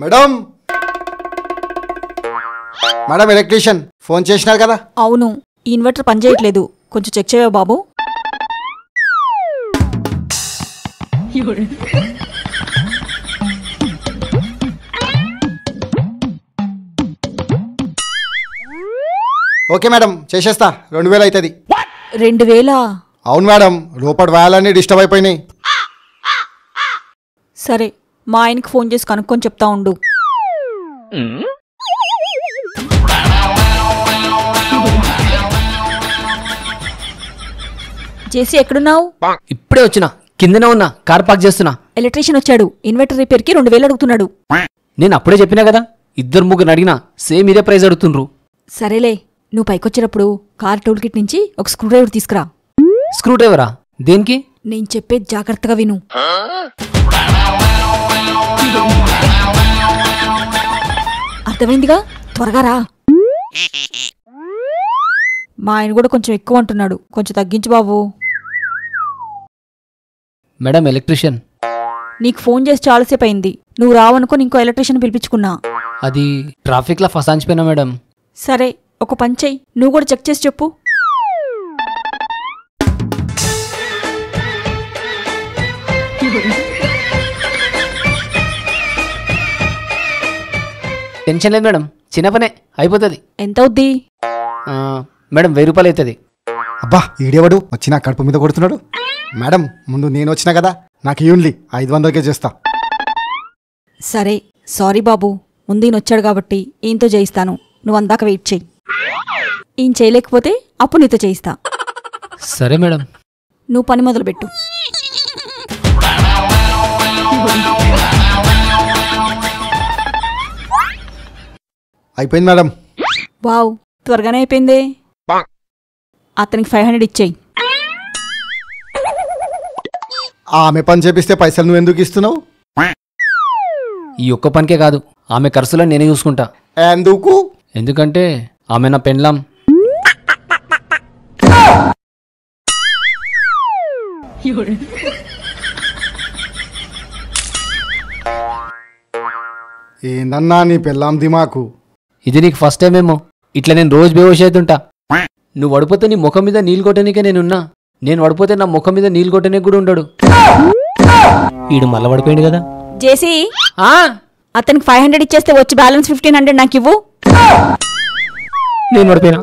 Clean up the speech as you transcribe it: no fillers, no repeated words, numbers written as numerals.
Madam madam electrician phone చేసినారు కదా? అవును, ఈ ఇన్వర్టర్ పనిచేయట్లేదు, కొంచెం చెక్ చేయవా బాబు? ఓకే మేడం, చేసేస్తా. 2000 అవుతుంది. 2000? అవును మేడం, లోపల వేయాలన్నీ డిస్టర్బ్ అయిపోయినాయి. సరే, మా ఆయనకి ఫోన్ చేసి కనుక్కొని చెప్తా ఉండు. జేసీ ఎక్కడున్నావు? ఇప్పుడే వచ్చినా, కిందనే ఉన్నా, కార్ పార్క్ చేస్తున్నా. ఎలక్ట్రీషియన్ వచ్చాడు, ఇన్వర్టర్ రిపేర్కి 2000 అడుగుతున్నాడు. నేను అప్పుడే చెప్పినా కదా, 2-3 అడిగినా సేమ్ ఇదే ప్రైజ్ అడుగుతుండ్రు. సరేలే, నువ్వు పైకొచ్చేటప్పుడు కార్ టూల్ కిట్ నుంచి ఒక స్క్రూ డ్రైవర్ తీసుకురా. స్క్రూ డ్రైవరా? దేనికి? నేను చెప్పేది జాగ్రత్తగా విను. అర్థమైందిగా, త్వరగా రా. మా ఆయన కూడా కొంచెం ఎక్కువ అంటున్నాడు, కొంచెం తగ్గించు బాబు. Madam electrician. నీకు ఫోన్ చేసి చాలాసేపు అయింది, నువ్వు రావనుకుని ఇంకో ఎలక్ట్రీషియన్ పిలిపించుకున్నా. అది ట్రాఫిక్లో ఫసాంచిపోయినా మేడం. సరే, ఒక పని చెయ్యి, నువ్వు కూడా చెక్ చేసి చెప్పు. టెన్షన్ లేదు మేడం, చిన్న పనే అయిపోతుంది. ఎంత అవుద్ది? మేడం 1000 రూపాయలు అవుతుంది. అబ్బా, ఈడేవాడు వచ్చినా కడుపు మీద కొడుతున్నాడు. మేడం, ముందు నేను వచ్చినా కదా, నాకు ఇవ్వండి, 500కే చేస్తా. సరే, సారీ బాబు, ముందు ఈయన వచ్చాడు కాబట్టి ఈయనతో చేయిస్తాను, నువ్వు అందాక వెయిట్ చెయ్యి. ఈయన చేయలేకపోతే అప్పుడు నీతో చేయిస్తా. సరే మేడం. నువ్వు పని మొదలుపెట్టు. అయిపోయింది మేడం. వావ్, త్వరగానే అయిపోయిందే. అతనికి 500 ఇచ్చేయి. ఆమె పని చేపిస్తే పైసలు నువ్వు ఎందుకు ఇస్తున్నావు? ఈ ఒక్క పనికే కాదు, ఆమె ఖర్చులో నేనే చూసుకుంటా. ఎందుకు? ఎందుకంటే ఆమె నా పెండ్లాం. ఏందన్నా నీ పెళ్ళాం దిమాకు? ఇది నీకు ఫస్ట్ టైం ఏమో, ఇట్లా నేను రోజు బేవోష్ అవుతుంటా. నువ్వు వడిపోతే నీ ముఖం మీద నీళ్ళు కొట్టనికే నేనున్నా, నేను వడిపోతే నా ముఖం మీద నీళ్ళు కొట్టడానికి కూడా ఉండడు. ఈడు మళ్ళా పడిపోయింది కదా. జేసీ, అతనికి 500 ఇచ్చేస్తే వచ్చి బ్యాలెన్స్ 1500 నాకు ఇవ్వు. నేను పడిపోయినా.